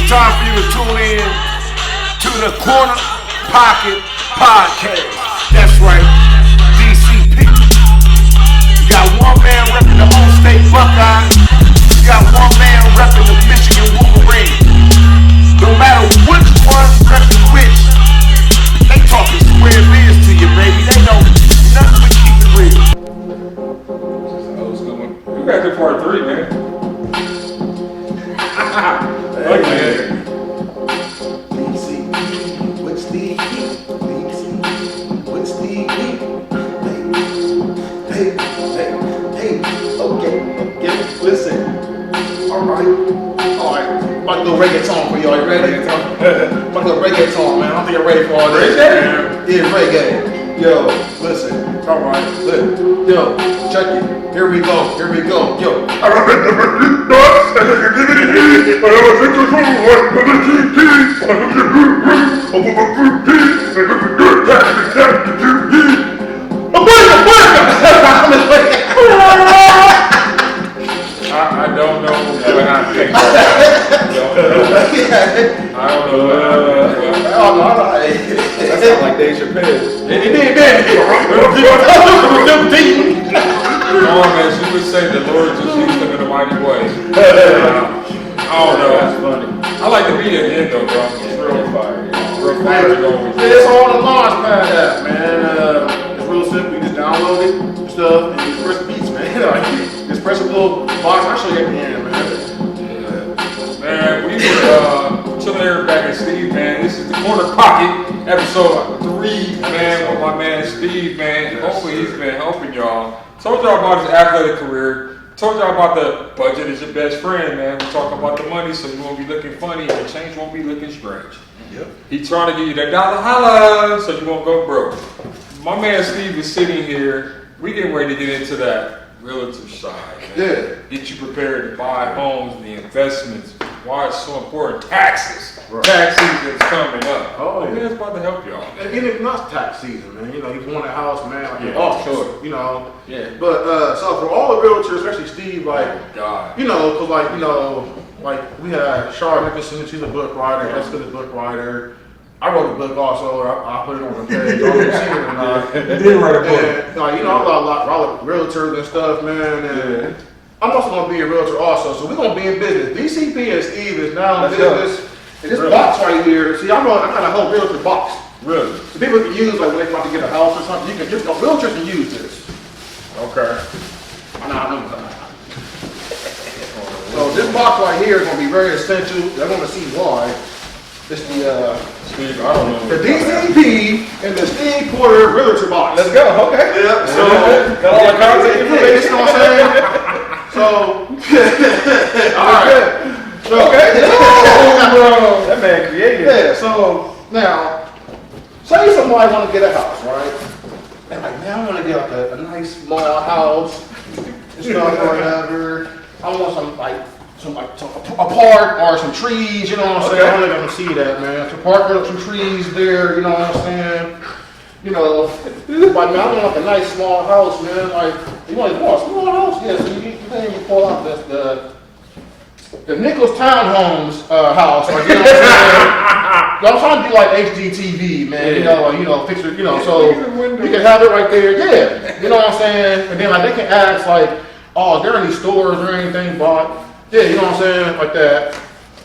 time for you to tune in to the Corner Pocket Podcast. That's right, DCP. You got one man repping the Home State Buckeyes. You got one man repping the Michigan Wolverines. No matter which one repping which, they talking square biz to you, baby. They know nothing but keep it real. We got to part 3, man. Okay. DCP, what's the heat? DCP, what's the heat? Hey, okay, listen. Alright. I'm about to go reggaeton for y'all. You ready? I'm about to go reggaeton, man. I don't think you're ready for all this. Yeah, reggae. Yo, listen. Alright, look. Yo, check it. Here we go. Yo. I don't know what I think. I don't know. That sounds like Dave Chappelle. It did. No, man, she would say the Lord just used them in a mighty way. I don't know. That's funny. I like the beat at the end, though, bro. It's real fire. Real fire to go with. It's all the launch pad app, man. It's real simple. You just download it, stuff, and you press beats, man. Just press a little box. I'll show you at the end, man. Man, we were chilling here back at Steve, man. This is the Corner Pocket, episode 3, man, with my man Steve, man. Hopefully he's been helping y'all. Told y'all about his athletic career. Told y'all about the budget is your best friend, man. We're talking about the money, so you won't be looking funny and the change won't be looking strange. Yep. He's trying to give you that dollar holla, so you won't go broke. My man Steve is sitting here. We getting ready to get into that realtor side, man. Yeah. Get you prepared to buy homes, the investments, why it's so important. Taxes. Right. Tax season is coming up. Oh, yeah. Man, it's about to help y'all. And it's not tax season, man. You know, you want a house, man, like Yeah, an office, sure. you know. Yeah. But, so for all the realtors, especially Steve, like, God. you know, cause like, you know, like we had Charlotte Nicholson, she's a book writer, Jessica's a book writer. I wrote a book also, I put it on the page, I don't know if you've seen it or not. You did write a book. And, like, you know, I'm a lot of realtors and stuff, man, and I'm also gonna be a realtor also, so we're gonna be in business. DCP and Steve is now in business. And this box right here, see, I got a whole realtor box. Really? So people can use, like when they're about to get a house or something, realtors can use this. Okay. So this box right here is gonna be very essential. They're gonna see why. It's Steve, I don't know. the DCP and the Steve Porter realtor box. Let's go. Okay. Yep. So Got all the content you know what I'm saying? So all right. So, Okay. That man creative. yeah, so now, say somebody want to get a house, right? And like, man, I want to get like a nice small house and stuff or whatever. I want some a park or some trees, you know what I'm saying? Okay. I want them to see that, man. Some park with some trees there, you know what I'm saying? You know, like, man, I want like a nice small house, man. Like, you want a small house? Yeah, so you can pull out the Nichols Townhomes house, like, you know what I'm saying? I'm trying to do like HGTV, man. Yeah. You know, picture, you know, so we can have it right there. Yeah, you know what I'm saying? And then like they can ask like, oh, is there any stores or anything bought? Yeah, you know what I'm saying, like that.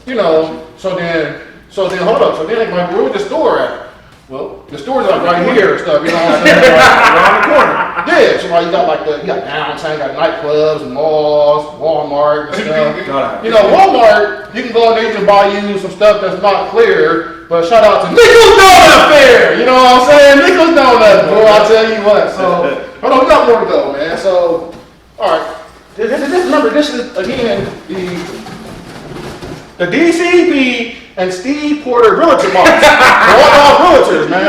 You know, so then hold up. So then like, where was the store at? Well, the store's like right here and stuff. You know what I'm saying? Like, around the corner. Yeah, so like you got downtown, you got nightclubs and malls, Walmart and stuff. You know, Walmart, you can go in there, you can buy you some stuff that's not clear, but shout out to Nichols Donut Fair, you know what I'm saying? Nichols Donut, boy, I'll tell you what. So, hold on, we got more to go, man. So, alright, remember, this is, again, the DCP and Steve Porter realtor box. All y'all realtors, man.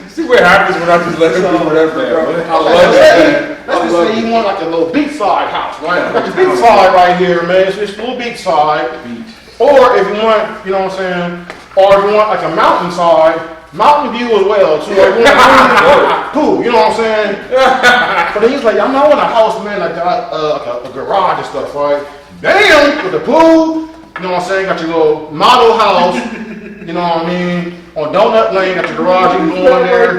See what happens when I just let him do whatever, bro. I love Let's just say you want like a little beachside house, right? You got your beachside right here, man. It's just a little beachside. Or if you want, you know what I'm saying, or if you want like a mountainside, Mountain View as well. So like, we went pool, you know what I'm saying? But then he was like, I'm not in a house, man, like a garage and stuff, right? Damn, with the pool, you know what I'm saying? Got your little model house, you know what I mean? On Donut Lane, got your garage, you can go in there.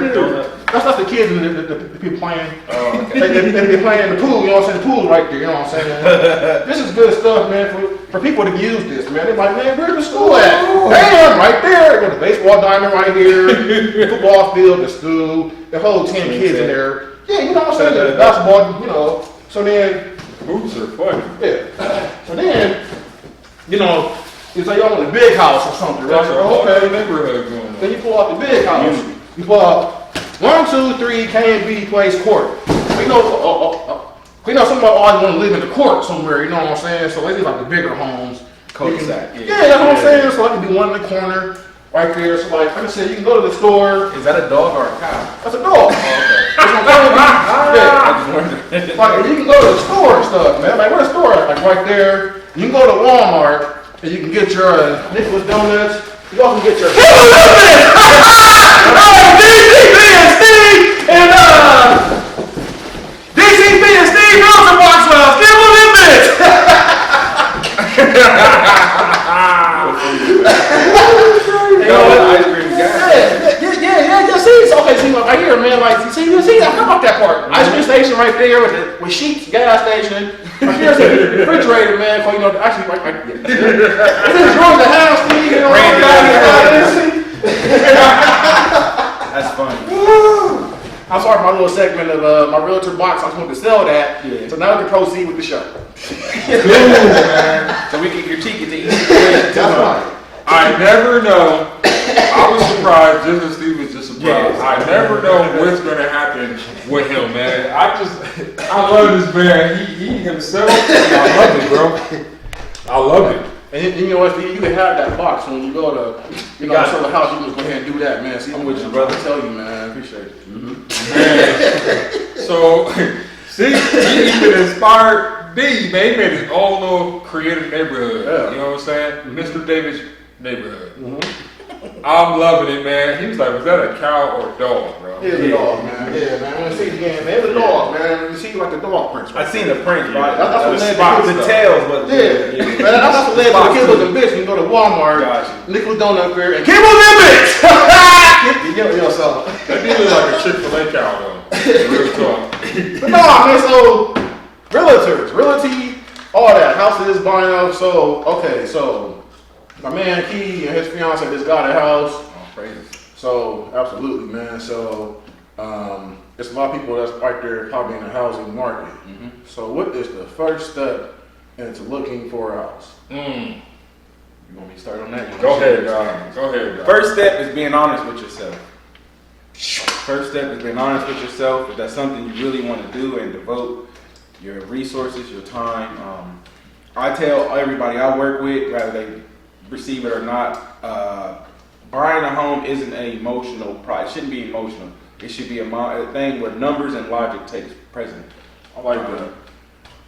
That's the kids and the people playing. They playing in the pool, you know what I'm saying? The pool's right there, you know what I'm saying? This is good stuff, man, for people to use this, man. They're like, man, where's the school at? Damn, right there. Got the baseball diamond right here, football field, the school, the whole 10 kids in there. Yeah, you know what I'm saying? The basketball, you know. So then, Boots are funny. yeah. So then, you know, it's like, y'all want a big house or something, right? That's a whole Okay. neighborhood going on. Then you pull out the big house. You pull out 1, 2, 3 K&B Place Court. We know somebody always want to live in the court somewhere, you know what I'm saying? So they do like the bigger homes. Cul-de-sac. Yeah, that's what I'm saying. So I can be one in the corner right there. So like I said, you can go to the store. Is that a dog or a cow? That's a dog. That's what I'm telling you. Yeah. I just wondered. Like you can go to the store and stuff, man. Like where's the store at? Like right there. You can go to Walmart and you can get your Nicholas Donuts. You also can get your DCB and Steve and DCB and Steve Rosenbox Wells. Give them in bitch. You know what? Ice cream guy. Yeah. See, like right here, man. Like, see, I forgot about that part. Ice cream station right there with Sheetz gas station. Right here's the refrigerator, man. For you know, actually, right there. This is yours to have, Steve. You know, That's funny. I'm sorry for my little segment of my realtor box. I just wanted to sell that. Yeah. So now we can proceed with the show. So we can critique it to each. That's right. I never know. I was surprised, just as Steve was just surprised. I never know what's gonna happen with him, man. I love this man. He himself. I love it, bro. I love it. And you know what, Steve, you can have that box when you go to, you know, sell the house. You can go ahead and do that, man. See, I'm with you, brother. I tell you, man. Appreciate it. Man. So, see, he even inspired D, man. He made his own little creative neighborhood. Yeah. You know what I'm saying? Mr. David's neighborhood. I'm loving it, man. He was like, was that a cow or a dog, bro? It's a dog, man. Yeah, man. I want to see it again, man. It's a dog, man. You see like the dog prints. I seen the print, right? That's what led spots, to the tails, but Yeah, man, that's what led to the kids and bitch. You go to Walmart, Gotcha. Nicholas Donut Fair, and keep on that bitch. You get yourself. That dude look like a Chick-fil-A cow, though. Real talk. But no, man. So realtors, realty, all that houses buying up. So okay, so my man Key and his fiance just got a house. Oh, crazy. So absolutely, man. So it's a lot of people that's right there probably in the housing market. So what is the first step into looking for a house? Mm. You want me to start on that? Go ahead, God. Go ahead, God. First step is being honest with yourself. First step is being honest with yourself. If that's something you really want to do and devote your resources, your time. I tell everybody I work with, whether they receive it or not, buying a home isn't an emotional price. It shouldn't be emotional. It should be a thing where numbers and logic takes precedent. I like that.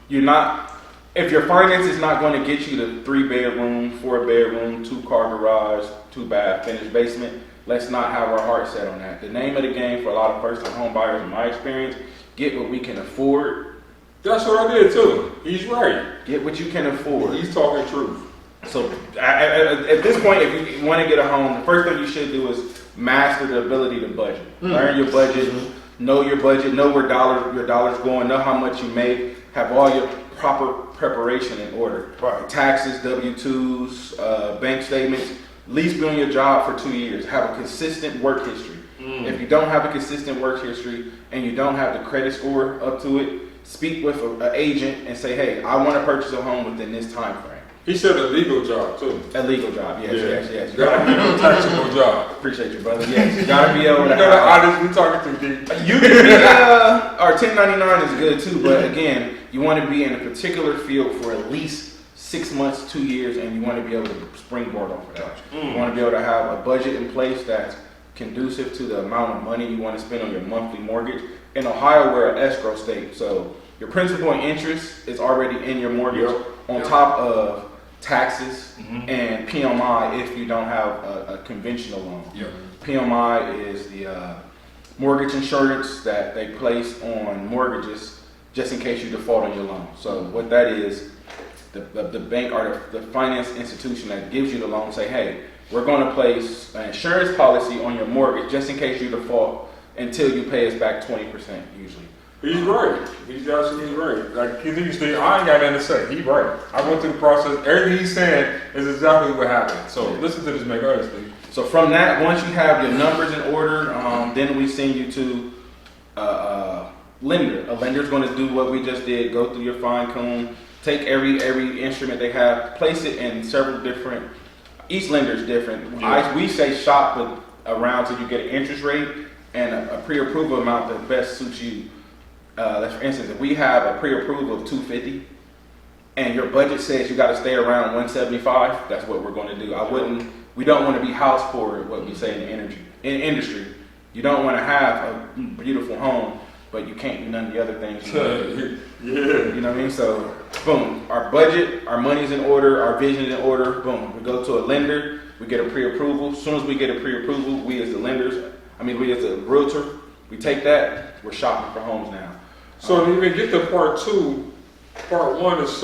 You're not, if your finance is not going to get you the 3-bedroom, 4-bedroom, 2-car garage, 2-bath, finished basement, let's not have our heart set on that. The name of the game for a lot of first-time home buyers, in my experience, get what we can afford. That's what I did too. He's right. Get what you can afford. He's talking truth. So at this point, if you want to get a home, the first thing you should do is master the ability to budget. Learn your budget, know your budget, know where your dollars going, know how much you make, have all your proper preparation in order. Right. Taxes, W-2s, bank statements. At least be on your job for 2 years. Have a consistent work history. If you don't have a consistent work history and you don't have the credit score up to it, speak with an agent and say, hey, I want to purchase a home within this time frame. He said a legal job too. A legal job, yes. You Gotta be a taxable job. appreciate you, brother. Yes, you gotta be able You to know that have. honest we talking to D. You can be, our 1099 is good too, but again, you want to be in a particular field for at least 6 months, 2 years, and you want to be able to springboard off of that. You want to be able to have a budget in place that's conducive to the amount of money you want to spend on your monthly mortgage. In Ohio, we're an escrow state, so your principal and interest is already in your mortgage on top of taxes and PMI if you don't have a conventional loan. PMI is the mortgage insurance that they place on mortgages just in case you default on your loan. So what that is, the bank or the finance institution that gives you the loan say, hey, we're going to place an insurance policy on your mortgage just in case you default until you pay us back 20% usually. He's right. He's absolutely right. Like I ain't got nothing to say. He's right. I went through the process. Everything he's saying is exactly what happened. So listen to this man. Go ahead, Steve. So from that, once you have your numbers in order, then we send you to a lender. A lender's going to do what we just did, go through your fine tune, take every instrument they have, place it in several different, each lender's different. Yeah. We say shop with around till you get an interest rate and a pre-approval amount that best suits you. For instance, if we have a pre-approval of 250 and your budget says you got to stay around 175, that's what we're going to do. We don't want to be house poor, what we say in the industry. You don't want to have a beautiful home, but you can't do none of the other things. You know what I mean? So, boom, our budget, our money's in order, our vision's in order, boom. We go to a lender, we get a pre-approval. As soon as we get a pre-approval, we as the realtor, we take that, we're shopping for homes now. So to even get to part two, part one is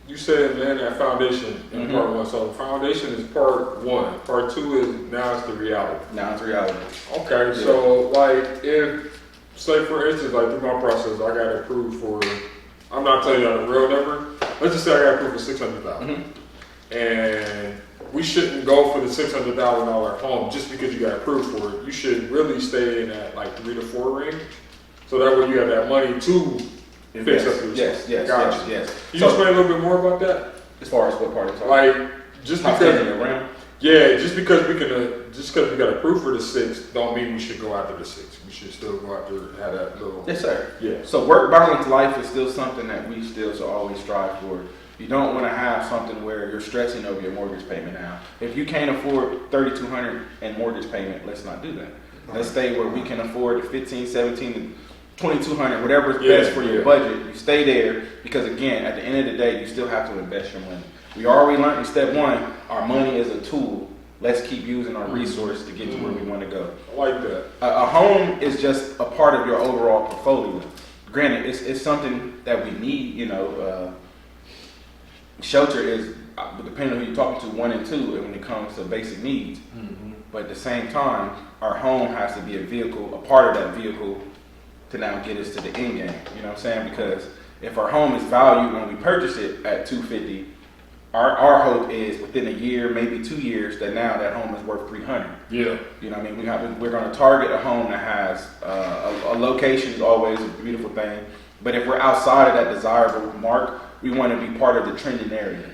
you said, man, that foundation in part one. So the foundation is part one. Part two is now it's the reality. Now it's reality. Okay, Yeah. so like if, say for instance, like through my process, I got approved for, I'm not telling you the real number, let's just say I got approved for $600,000. And we shouldn't go for the $600,000 home just because you got approved for it. You should really stay in that like 3 to 4 range. So that way you have that money to fix up your Yes. Can you explain a little bit more about that? As far as what part of the Like, just Top because, 10 in the round? yeah, just because we got approved for the 6, don't mean we should go after the 6. We should still go after, have that little. Yes, sir. Yeah. So work balance life is still something that we still should always strive for. You don't want to have something where you're stressing over your mortgage payment now. If you can't afford $3,200 in mortgage payment, let's not do that. Let's stay where we can afford the $1,500, $1,700, $2,200, whatever is best for your budget. You stay there because again, at the end of the day, you still have to invest your money. We already learned in step 1, our money is a tool. Let's keep using our resource to get to where we want to go. I like that. A home is just a part of your overall portfolio. Granted, it's something that we need, shelter is, depending on who you're talking to, 1 and 2 when it comes to basic needs. But at the same time, our home has to be a vehicle, a part of that vehicle to now get us to the end game. You know what I'm saying? Because if our home is valued when we purchase it at $250, our hope is within a year, maybe 2 years, that now that home is worth $300. Yeah. You know what I mean? We're going to target a home that has a location is always a beautiful thing. But if we're outside of that desirable mark, we want to be part of the trending area.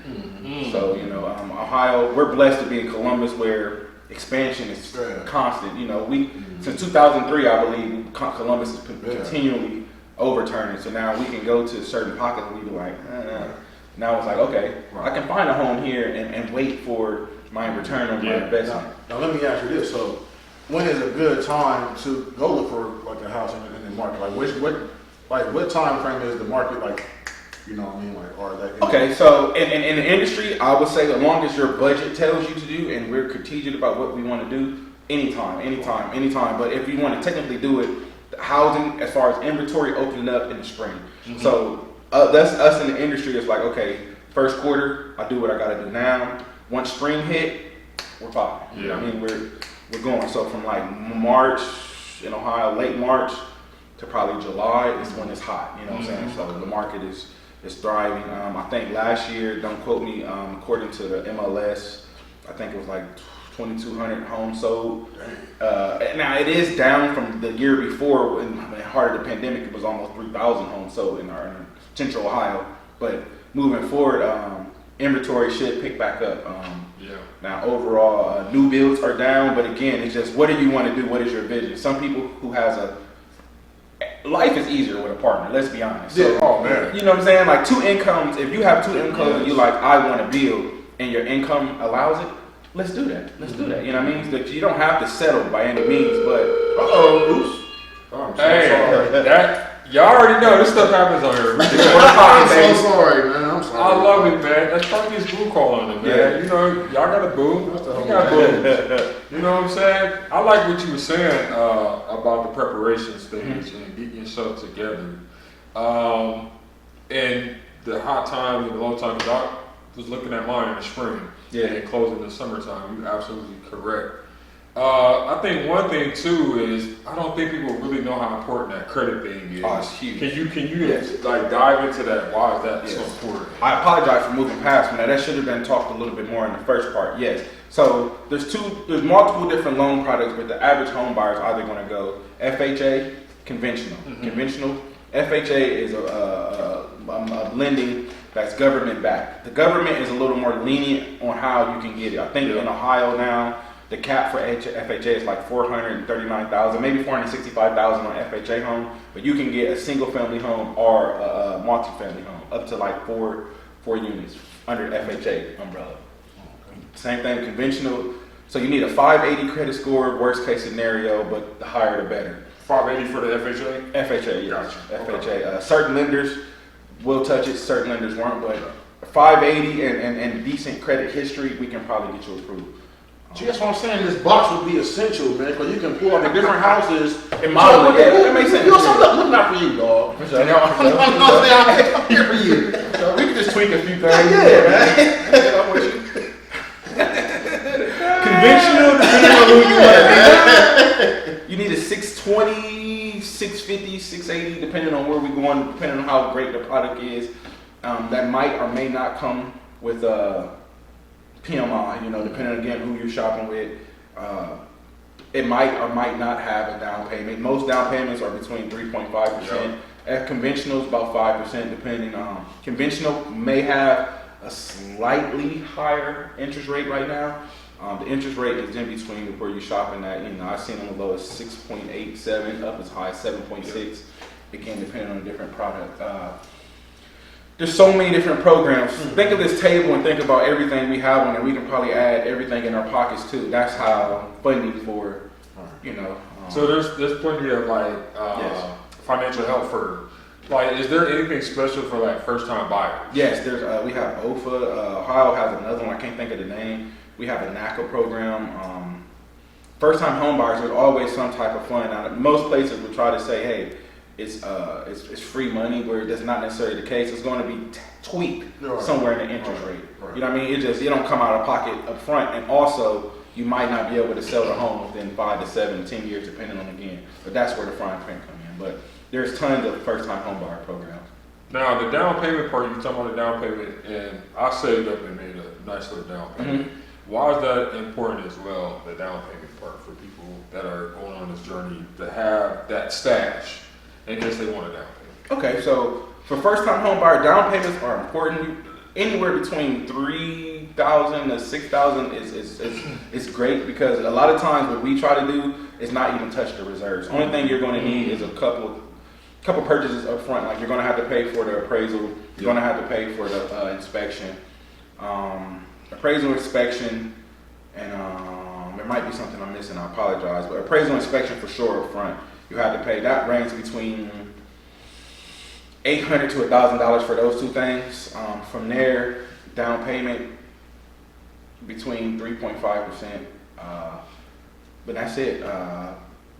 So, Ohio, we're blessed to be in Columbus where expansion is constant. Since 2003, I believe, Columbus is continually overturning. So now we can go to certain pockets and we be like, Now it's like, okay, I can find a home here and wait for my return on my investment. Now let me ask you this. So when is a good time to go look for like a house in the market? Like what time frame is the market like? You know what I mean? Like, or that. Okay, so in the industry, I would say as long as your budget tells you to do, and we're strategic about what we want to do, anytime. But if you want to technically do it, the housing, as far as inventory, opening up in the spring. So that's us in the industry. It's like, okay, first quarter, I do what I got to do now. Once spring hit, we're popping. Yeah. I mean, we're going. So from like March in Ohio, late March to probably July is when it's hot. You know what I'm saying? So the market is thriving. I think last year, don't quote me, according to the MLS, I think it was like 2,200 homes sold. Now it is down from the year before when the heart of the pandemic, it was almost 3,000 homes sold in our central Ohio. But moving forward, inventory should pick back up. Now overall, new builds are down, but again, it's just what do you want to do? What is your vision? Some people who has life is easier with a partner, let's be honest. So, oh man. You know what I'm saying? Like 2 incomes, if you have 2 incomes and you like, I want to build and your income allows it, let's do that. You know what I mean? That you don't have to settle by any means, but Oops. Oh, y'all already know this stuff happens on here. I'm so sorry, man. I'm sorry. I love it, man. That's probably his boo calling him, man. Yeah. Y'all got a boo. That's the You got boo. You know what I'm saying? I like what you were saying about the preparation stage and getting yourself together. And the hot times and the low times, I was looking at mine in the spring and closing the summertime. You're absolutely correct. I think one thing too is I don't think people really know how important that credit thing is. Oh, it's huge. Can you like dive into that? Why is that so important? I apologize for moving past me. Now that should have been talked a little bit more in the first part. Yes. So there's multiple different loan products, but the average home buyer is either going to go FHA, conventional. Conventional FHA is a lending that's government backed. The government is a little more lenient on how you can get it. I think in Ohio now, the cap for FHA is like $439,000, maybe $465,000 on FHA home, but you can get a single family home or a multi-family home up to like four units under FHA umbrella. Same thing, conventional. So you need a 580 credit score, worst case scenario, but the higher the better. 580 for the FHA? FHA, yes. Gotcha. FHA. Certain lenders will touch it, certain lenders won't, but 580 and decent credit history, we can probably get you approved. See, that's what I'm saying. This box would be essential, man, because you can pull up the different houses. And model it. Yeah, that makes sense. You know, so look out for you, dog. I'm here for you. So we can just tweak a few things. Yeah, man. I'm with you. Conventional, depending on who you want to be. You need a 620, 650, 680, depending on where we're going, depending on how great the product is. That might or may not come with PMI, you know, depending again who you're shopping with. It might or might not have a down payment. Most down payments are between 3.5%. At conventional, it's about 5%, depending on. Conventional may have a slightly higher interest rate right now. The interest rate is in between where you're shopping at. You know, I've seen on the low as 6.87 up as high as 7.6. Again, depending on a different product. There's so many different programs. Think of this table and think about everything we have on it. We can probably add everything in our pockets too. That's how funding for, you know. So there's plenty of like financial help for. Like, is there anything special for like first time buyers? Yes, there's we have OFA. Ohio has another one. I can't think of the name. We have a NACA program. First time home buyers, there's always some type of fund. Now, most places will try to say, hey, it's free money, where that's not necessarily the case. It's going to be tweaked somewhere in the interest rate. You know what I mean? It don't come out of pocket up front, and also you might not be able to sell the home within 5 to 7 to 10 years, depending on again. But that's where the fine print come in. But there's tons of first time home buyer programs. Now the down payment part, you talking about the down payment, and I saved up and made a nice little down payment. Why is that important as well, the down payment part, for people that are going on this journey to have that stash in case they want a down payment? Okay, so for first time home buyer, down payments are important. Anywhere between $3,000 to $6,000 is great, because a lot of times what we try to do is not even touch the reserves. Only thing you're going to need is a couple purchases up front. Like you're going to have to pay for the appraisal. You're going to have to pay for the inspection. Appraisal, inspection, and there might be something I'm missing. I apologize, but appraisal, inspection for sure up front. You have to pay. That ranges between $800 to $1,000 for those two things. From there, down payment between 3.5%. But that's it.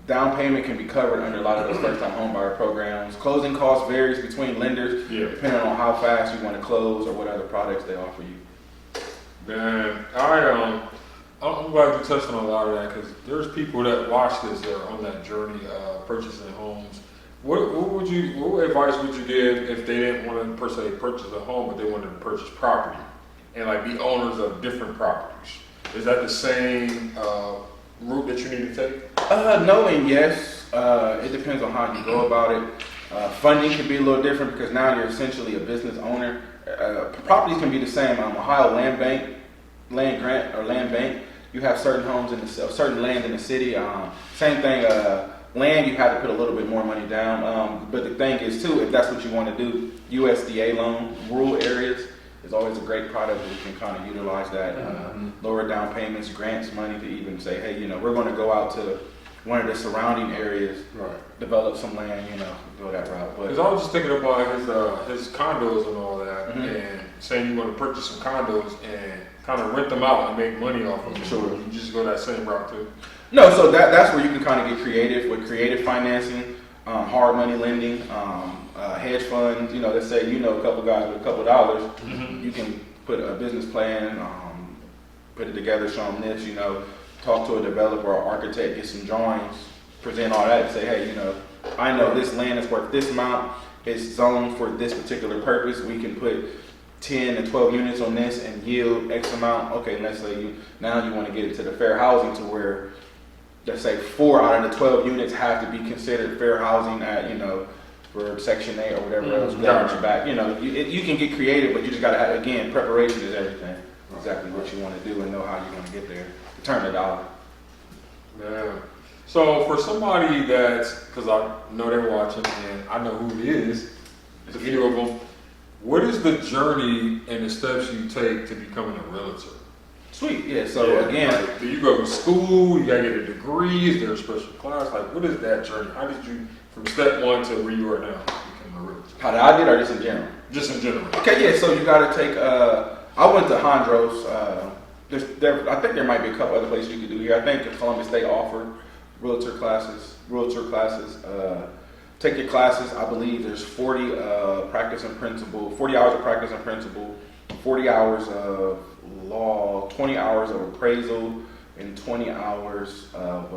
Down payment can be covered under a lot of those first-time homebuyer programs. Closing costs varies between lenders, depending on how fast you want to close or what other products they offer you. Man, I'm glad you touched on a lot of that, because there's people that watch this that are on that journey of purchasing homes. What advice would you give if they didn't want to per se purchase a home, but they wanted to purchase property and like be owners of different properties? Is that the same route that you need to take? No and yes. It depends on how you go about it. Funding can be a little different because now you're essentially a business owner. Properties can be the same. Ohio Land Grant, you have certain homes in the certain land in the city. Same thing. Land, you have to put a little bit more money down. But the thing is too, if that's what you want to do, USDA loan, rural areas is always a great product that you can kind of utilize that. Lower down payments, grants money to even say, hey, you know, we're going to go out to one of the surrounding areas, develop some land, you know, go that route. Because I was just thinking about his condos and all that, and saying you want to purchase some condos, and kind of rent them out and make money off of them. Sure. You just go that same route too. No, so that's where you can kind of get creative with creative financing, hard money lending, hedge funds. You know, let's say you know a couple guys with a couple dollars, you can put a business plan, put it together, show them this. You know, talk to a developer or architect, get some drawings, present all that, and say, hey, you know, I know this land is worth this amount. It's zoned for this particular purpose. We can put 10 to 12 units on this and yield X amount. Okay, let's say you want to get it to the fair housing to where, let's say 4 out of the 12 units have to be considered fair housing at, you know, for Section 8 or whatever else. Down your back. You know, you can get creative, but you just got to have, again, preparation is everything. Exactly what you want to do and know how you're going to get there. Turn the dollar. Man. So for somebody that's, because I know they're watching and I know who it is, there's a few of them. What is the journey and the steps you take to becoming a realtor? Sweet, yeah. So again, like, do you go to school? You gotta get a degree? Is there a special class? Like, what is that journey? How did you, from step one to where you are now, become a realtor? how did I did or just in general? Just in general. Okay, yeah. So you got to take. I went to Hondros. I think there might be a couple other places you could do here. I think Columbus State offered realtor classes. Take your classes. I believe there's 40 practice and principal, 40 hours of practice and principal, 40 hours of law, 20 hours of appraisal, and 20 hours of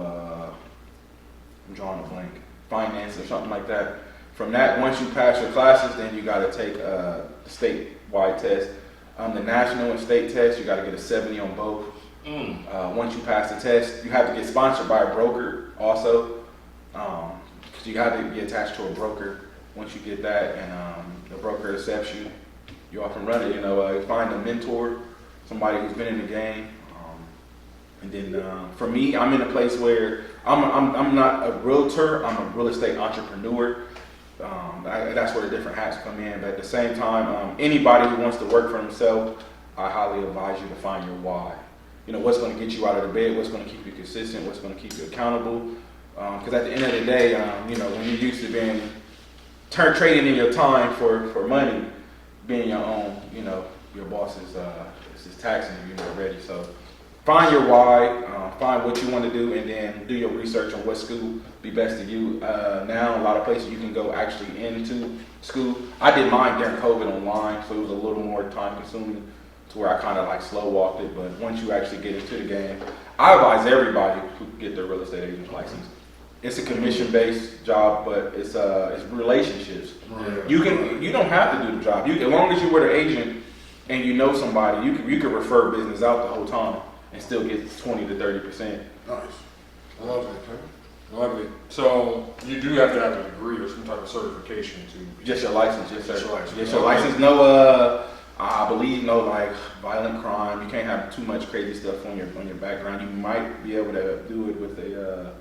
I'm drawing a blank, finance or something like that. From that, once you pass your classes, then you got to take the statewide test. The national and state test, you got to get a 70 on both. Once you pass the test, you have to get sponsored by a broker also. Because you have to be attached to a broker. Once you get that and the broker accepts you, you're off and running. You know, find a mentor, somebody who's been in the game. And then for me, I'm in a place where I'm not a realtor, I'm a real estate entrepreneur. That's where the different hats come in. But at the same time, anybody who wants to work for himself, I highly advise you to find your why. You know, what's going to get you out of the bed, what's going to keep you consistent, what's going to keep you accountable. Because at the end of the day, you know, when you're used to being trading in your time for money, being your own, you know, your boss is taxing you, you're not ready. So find your why, find what you want to do, and then do your research on what school be best to you. Now, a lot of places you can go actually into school. I did mine during COVID online, so it was a little more time consuming to where I kind of like slow walked it. But once you actually get into the game, I advise everybody who get their real estate agent license. It's a commission-based job, but it's relationships. Right. You don't have to do the job. As long as you were the agent and you know somebody, you could refer business out the whole time and still get 20 to 30%. Nice. I love it, man. Lovely. So you do have to have a degree or some type of certification to Just your license, yes sir. Just your license. Just your license. No, I believe no like violent crime. You can't have too much crazy stuff on your background. You might be able to do it with a.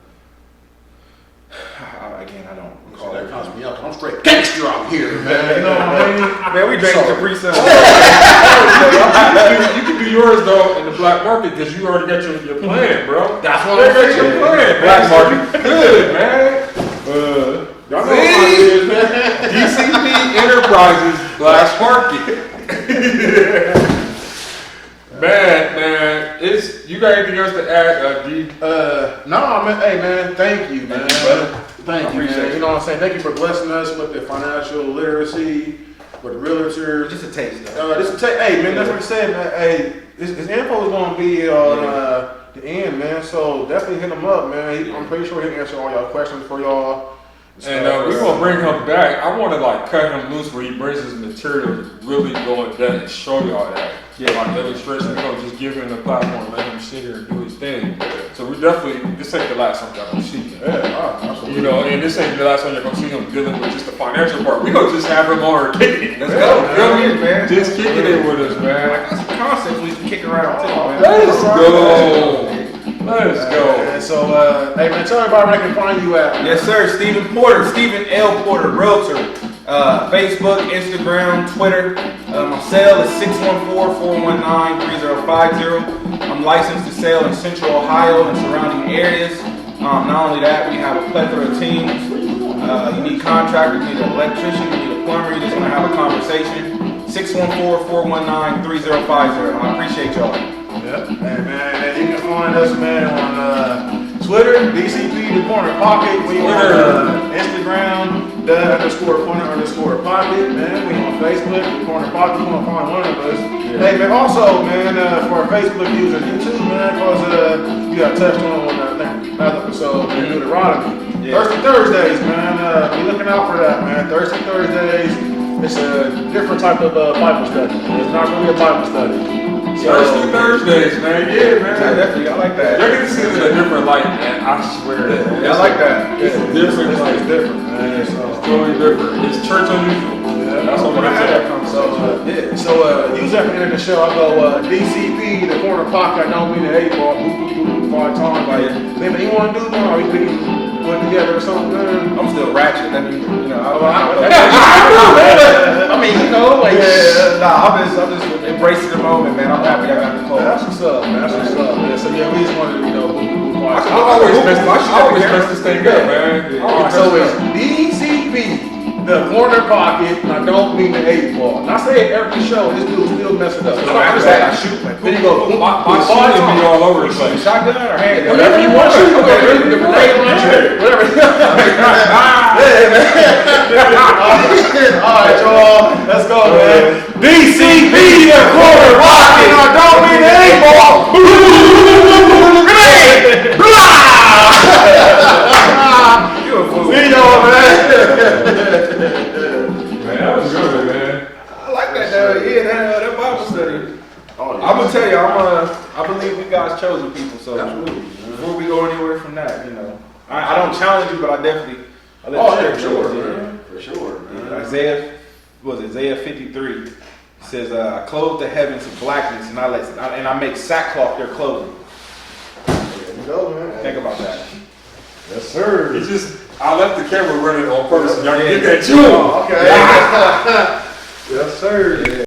Again, I don't recall. That comes me up. I'm straight gangster out here, man. You know what I mean? Man, we drank So- Capri Sun. you can do yours though in the black market because you already got your plan, bro. That's You what I'm already got your saying. plan. Black market. Good, man. Y'all know what it is, man. DCP Enterprises Black Market. Man, you got anything else to add, D? No, man. Hey, man. Thank you, man. Thank you, appreciate man. it. You know what I'm saying? Thank you for blessing us with the financial literacy, with realtors. Just a taste, though. Hey, man. That's what I said, man. Hey, this info is going to be on the end, man. So definitely hit him up, man. I'm pretty sure he can answer all y'all questions for y'all. And we're gonna bring him back. I want to like cut him loose where he brings his material, really go in depth and show y'all that. Yeah. Like illustration, we're gonna just give him the platform, let him sit here and do his thing. So we definitely, this ain't the last time y'all gonna see him. Yeah, absolutely. You know, and this ain't the last time you're gonna see him dealing with just the financial part. We gonna just have him on kicking it. Let's go. You know what I mean? Man. Just kicking it with us, I man. got some concepts we can kick around too, man. Let's go. Let's go. And so, hey, man, tell everybody where they can find you at. Yes, sir. Stephen Porter, Stephen L. Porter, Realtor. Facebook, Instagram, Twitter. My cell is 614-419-3050. I'm licensed to sell in Central Ohio and surrounding areas. Not only that, we have a plethora of teams. You need contractors, you need an electrician, you need a plumber. You just want to have a conversation. 614-419-3050. I appreciate y'all. Yeah. Hey man, and you can find us, man, on Twitter, DCP the Corner Pocket. We on Instagram, the_corner_pocket. Man, we on Facebook, the Corner Pocket. You want to find one of us? Yeah. Hey man, also man, for our Facebook users, YouTube, man, cause you got touched on last episode, man, Deuteronomy. Yeah. Thirsty Thursdays, man. Be looking out for that, man. Thirsty Thursdays. It's a different type of Bible study. It's not really a Bible study. Thirsty Thursdays, man. Yeah, man. Definitely, I like that. You're gonna see it in a different light, man. I swear. Yeah, I like that. It's different. It's different, man. It's totally different. It's church unusual. Yeah, That's what we're gonna say. So use that for the end of the show. I go DCP, the Corner Pocket. I don't mean the 8 ball. Five times. Like, if you want to do one, or we can put it together or something. I'm still ratchet. I mean, you know, I mean, you know, like, nah, I'm just embracing the moment, man. I'm happy I got the call. that's what's up, man. That's what's up, man. So yeah, we just wanted to, you know, I always mess this thing up, man. All right, so it's DCP, the Corner Pocket, and I don't mean the 8 ball. And I say it every show, this dude still messing up. So after that, I shoot, man. Then you go, My shooting be all over the place. Shotgun or handgun? whatever you want to, whatever. All right, y'all, let's go, man. DCP, the Corner Pocket, and I don't mean the 8 ball. You a fool. See y'all, man. Man, that was good, man. I like that, yeah, that Bible study. I'm gonna tell you, I believe we God's chosen people. So before we go anywhere from that, you know, I don't challenge you, but I definitely. For sure, man. Isaiah 53 says, "I clothe the heavens with blackness, and I make sackcloth their clothing." There you go, man. Think about that. Yes, sir. It's just, I left the camera running on purpose. Y'all can get that too. Oh, okay. Yes, sir. Yeah.